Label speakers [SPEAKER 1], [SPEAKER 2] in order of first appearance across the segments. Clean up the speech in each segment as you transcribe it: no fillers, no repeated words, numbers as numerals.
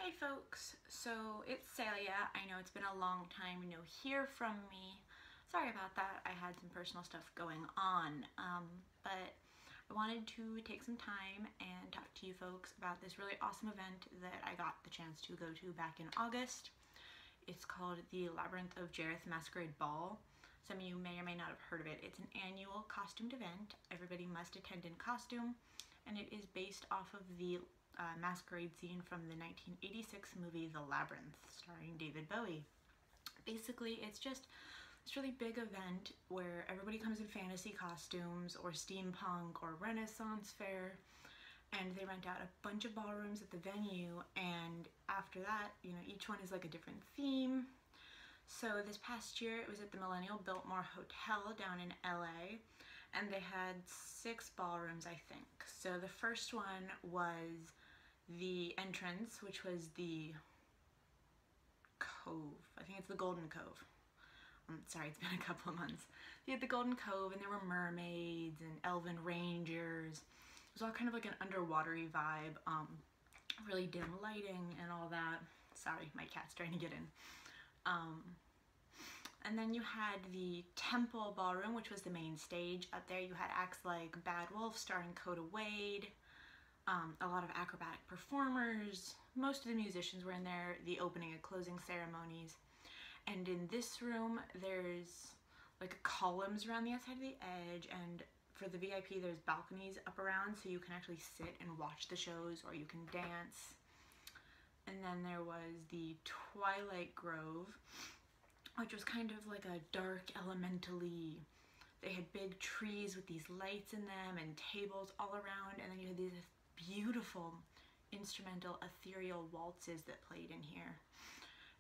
[SPEAKER 1] Hi folks, so it's Saelyyia. I know it's been a long time no hear from me. Sorry about that, I had some personal stuff going on, but I wanted to take some time and talk to you folks about this really awesome event that I got the chance to go to back in August. It's called the Labyrinth of Jareth Masquerade Ball. Some of you may or may not have heard of it. It's an annual costumed event. Everybody must attend in costume, and it is based off of the masquerade scene from the 1986 movie The Labyrinth, starring David Bowie. Basically, it's just this really big event where everybody comes in fantasy costumes or steampunk or Renaissance fair, and they rent out a bunch of ballrooms at the venue, and after that, you know, each one is like a different theme. So this past year, it was at the Millennial Biltmore Hotel down in LA, and they had 6 ballrooms, I think. So the first one was the entrance, which was the Cove. I think it's the Golden Cove. Sorry, it's been a couple of months. They had the Golden Cove, and there were mermaids and elven rangers. It was all kind of like an underwatery vibe, really dim lighting and all that. Sorry, my cat's trying to get in. And then you had the Temple Ballroom, which was the main stage. Up there you had acts like Bad Wolf starring Coda Wade, a lot of acrobatic performers. Most of the musicians were in there, the opening and closing ceremonies. And in this room, there's like columns around the outside of the edge, and for the VIP, there's balconies up around, so you can actually sit and watch the shows, or you can dance. And then there was the Twilight Grove, which was kind of like a dark elementally. They had big trees with these lights in them and tables all around, and then you had these beautiful instrumental ethereal waltzes that played in here.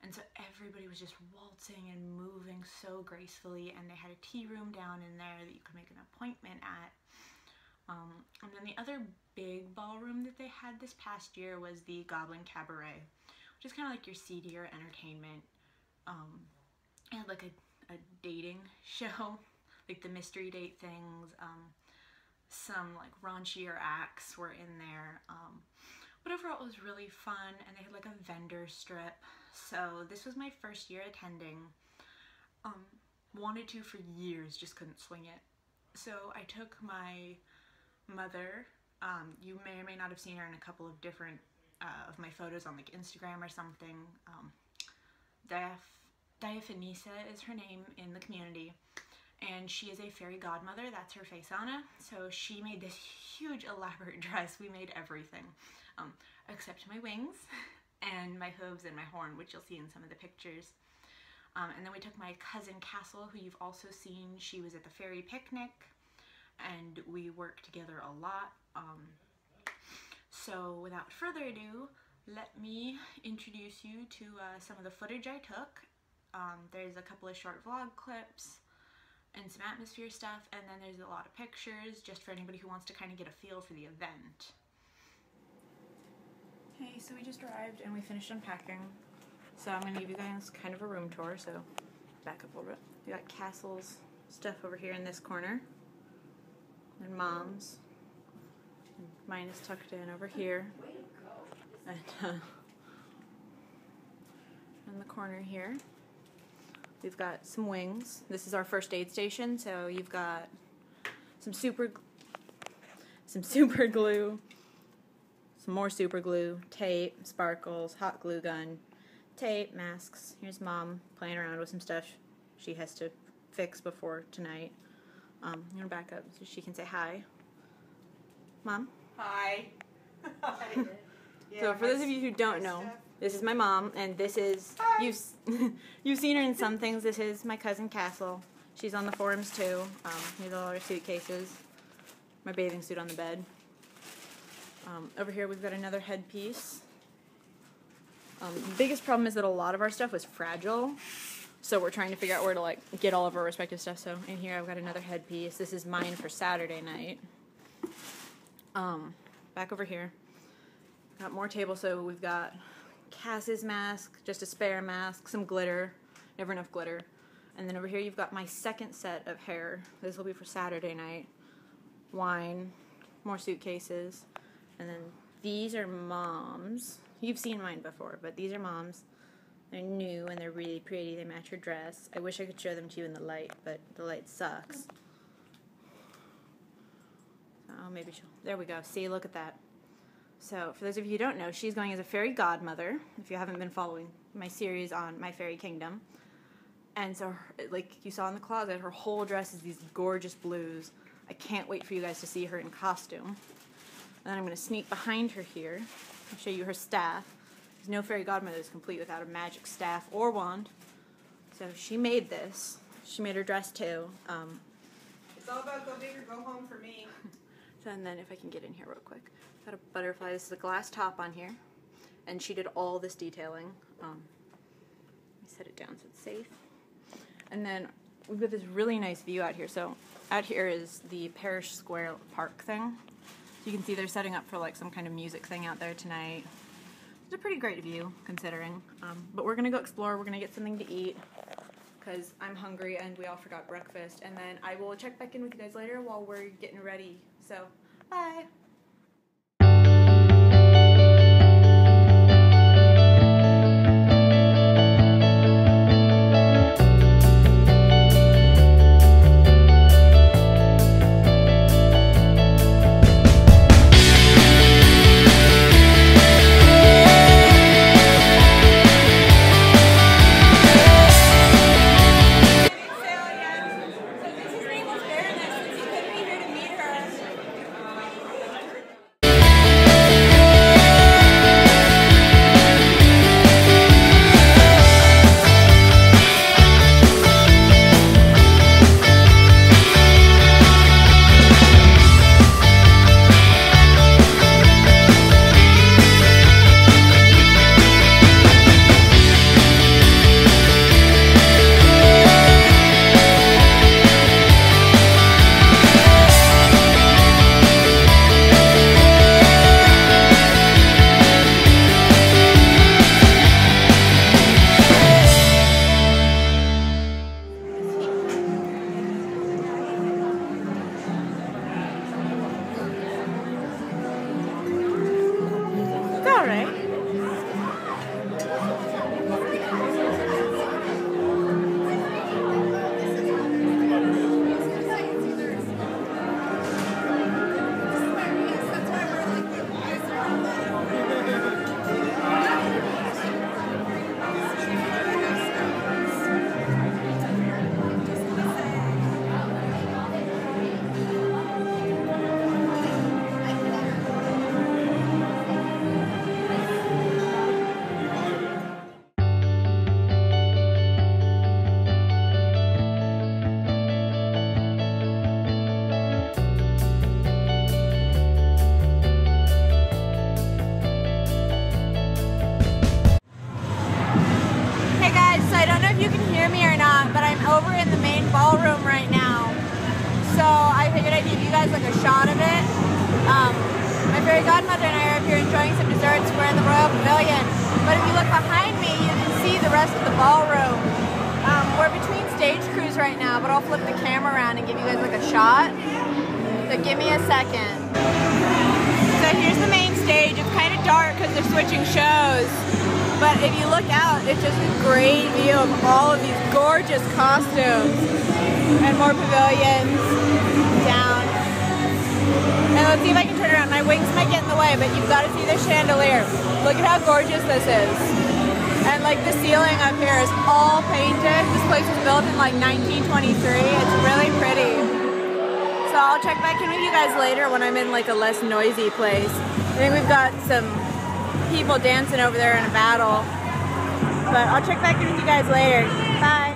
[SPEAKER 1] And so everybody was just waltzing and moving so gracefully, and they had a tea room down in there that you could make an appointment at. And then the other big ballroom that they had this past year was the Goblin Cabaret, which is kind of like your seedier entertainment. It had like a dating show, like the mystery date things. Some like raunchier acts were in there. But overall it was really fun, and they had like a vendor strip. So this was my first year attending. Wanted to for years, just couldn't swing it. So I took my mother. You may or may not have seen her in a couple of different of my photos on like Instagram or something. Diaphanisa is her name in the community, and she is a fairy godmother. That's her faceana. So she made this huge elaborate dress. We made everything except my wings and my hooves and my horn, which you'll see in some of the pictures. And then we took my cousin Castle, who you've also seen. She was at the fairy picnic, and we worked together a lot. So without further ado, let me introduce you to some of the footage I took. There's a couple of short vlog clips and some atmosphere stuff, and then there's a lot of pictures just for anybody who wants to kind of get a feel for the event. Okay, so we just arrived and we finished unpacking. So I'm going to give you guys kind of a room tour, so back up a little bit. We got Castle's stuff over here in this corner, and Mom's. Mine is tucked in over here. And in the corner here, we've got some wings. This is our first aid station, so you've got some super glue, some more super glue, tape, sparkles, hot glue gun, tape, masks. Here's Mom playing around with some stuff she has to fix before tonight. I'm gonna back up so she can say hi. Mom?
[SPEAKER 2] Hi. Hi. Yeah,
[SPEAKER 1] So for those of you who don't know, this is my mom, and this is, you've seen her in some things. This is my cousin Castle. She's on the forums too. Here's all our suitcases, my bathing suit on the bed. Over here we've got another headpiece. The biggest problem is that a lot of our stuff was fragile, so we're trying to figure out where to like get all of our respective stuff. So in here I've got another headpiece. This is mine for Saturday night. Back over here, got more tables. So we've got Cass's mask, just a spare mask, some glitter, never enough glitter. And then over here you've got my second set of hair. This will be for Saturday night. Wine, more suitcases. And then these are Mom's You've seen mine before, but these are Mom's. They're new and they're really pretty. They match her dress. I wish I could show them to you in the light, but the light sucks. Oh, maybe she'll... There we go. See, look at that. So, for those of you who don't know, she's going as a fairy godmother, if you haven't been following my series on My Fairy Kingdom. And so, like you saw in the closet, her whole dress is these gorgeous blues. I can't wait for you guys to see her in costume. And then I'm going to sneak behind her here and show you her staff. Because no fairy godmother is complete without a magic staff or wand. So she made this. She made her dress too.
[SPEAKER 2] It's all about go big or go home for me.
[SPEAKER 1] So, and then if I can get in here real quick. Got a butterfly. This is a glass top on here. And she did all this detailing. Let me set it down so it's safe. And then we've got this really nice view out here. So out here is the Parish Square Park thing. So you can see they're setting up for like some kind of music thing out there tonight. It's a pretty great view considering. But we're gonna go explore. We're gonna get something to eat because I'm hungry and we all forgot breakfast. And then I will check back in with you guys later while we're getting ready. So, bye. ballroom right now. So I figured I'd give you guys like a shot of it. My fairy godmother and I are up here enjoying some desserts. We're in the Royal Pavilion. But if you look behind me, you can see the rest of the ballroom. We're between stage crews right now, but I'll flip the camera around and give you guys like a shot. So give me a second. So here's the main stage. It's kind of dark because they're switching shows. But if you look out, it's just a great view of all of these gorgeous costumes. And more pavilions down. And let's see if I can turn around. My wings might get in the way, but you've got to see this chandelier. Look at how gorgeous this is. And like the ceiling up here is all painted. This place was built in like 1923. It's really pretty. So I'll check back in with you guys later when I'm in like a less noisy place. I think we've got some people dancing over there in a battle. But I'll check back in with you guys later. Bye.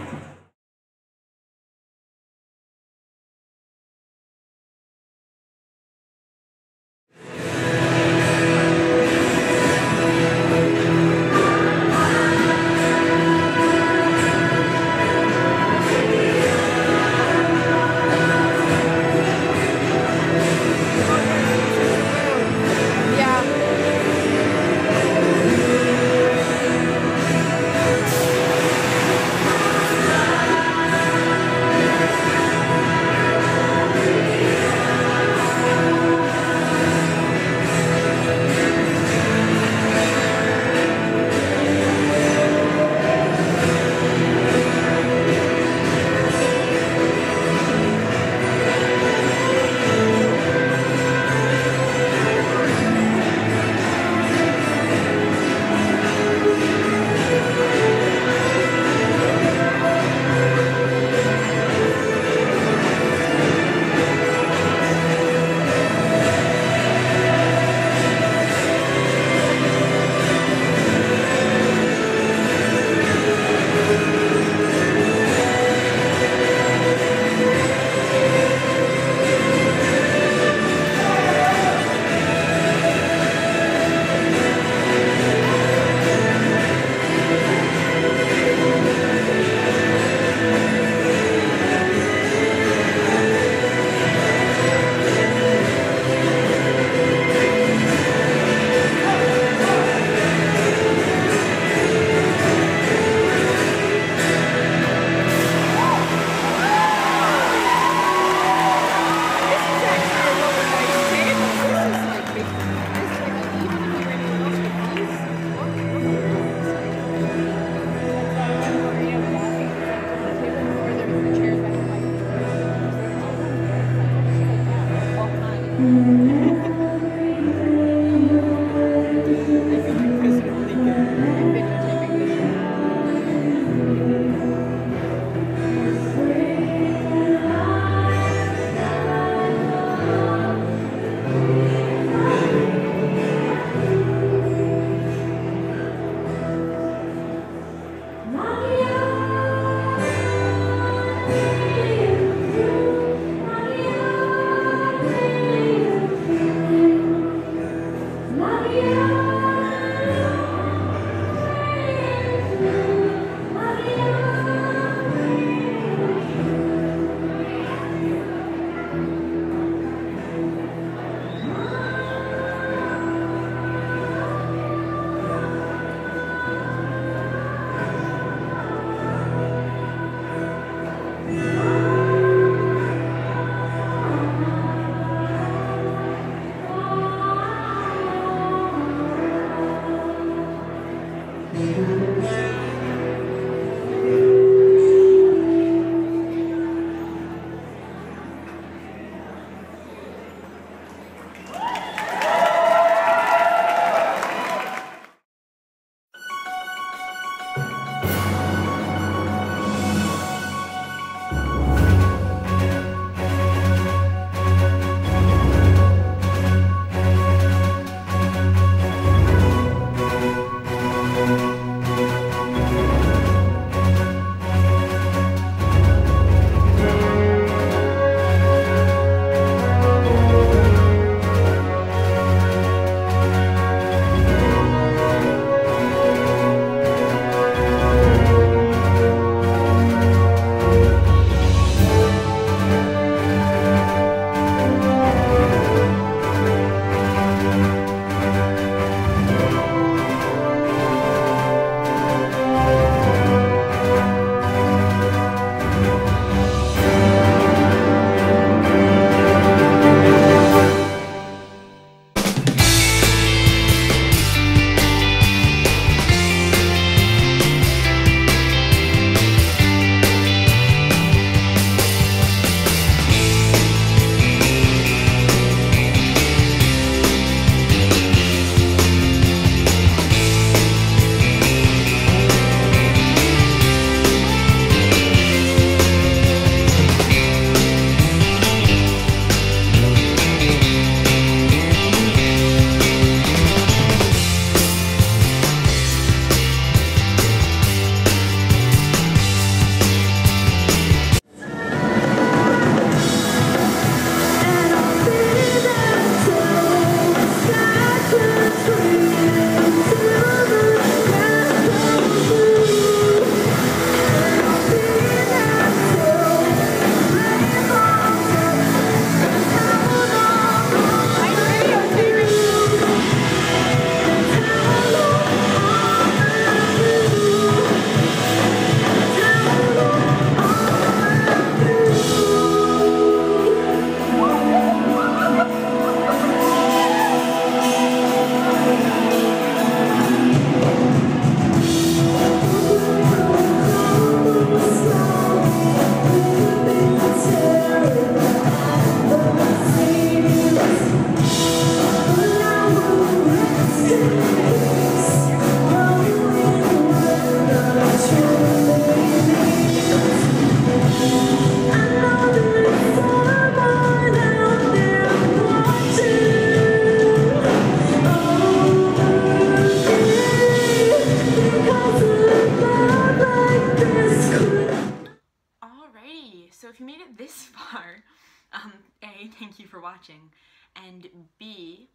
[SPEAKER 1] A, thank you for watching, and B,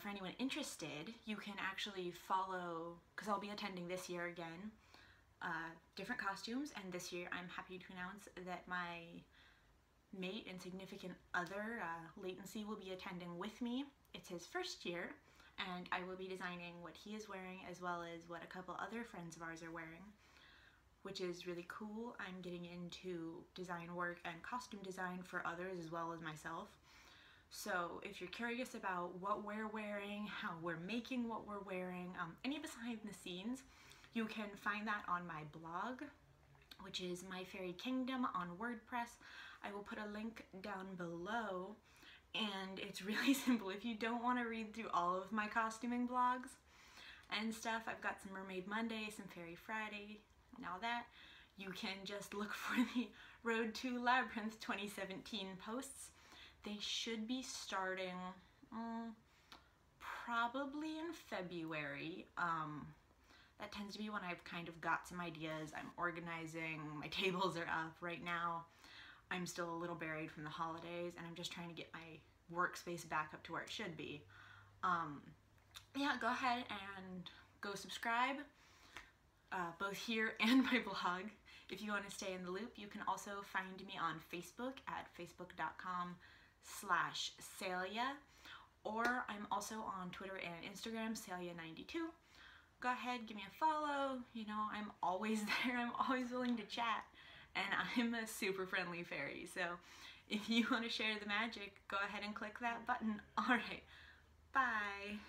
[SPEAKER 1] for anyone interested, you can actually follow, because I'll be attending this year again, different costumes, and this year I'm happy to announce that my mate and significant other, Latency, will be attending with me. It's his first year, and I will be designing what he is wearing as well as what a couple other friends of ours are wearing, which is really cool. I'm getting into design work and costume design for others as well as myself. So if you're curious about what we're wearing, how we're making what we're wearing, any behind the scenes, you can find that on my blog, which is My Fairy Kingdom on WordPress. I will put a link down below, and it's really simple. If you don't want to read through all of my costuming blogs and stuff, I've got some Mermaid Monday, some Fairy Friday, and all that. You can just look for the Road to Labyrinth 2017 posts. They should be starting probably in February. That tends to be when I've kind of got some ideas. I'm organizing, my tables are up right now. I'm still a little buried from the holidays, and I'm just trying to get my workspace back up to where it should be. Yeah, go ahead and go subscribe, both here and my blog. If you want to stay in the loop, you can also find me on Facebook at facebook.com/Saelyyia, or I'm also on Twitter and Instagram, Saelyyia92. Go ahead, give me a follow. You know, I'm always there. I'm always willing to chat, and I'm a super friendly fairy. So if you want to share the magic, go ahead and click that button. All right, bye.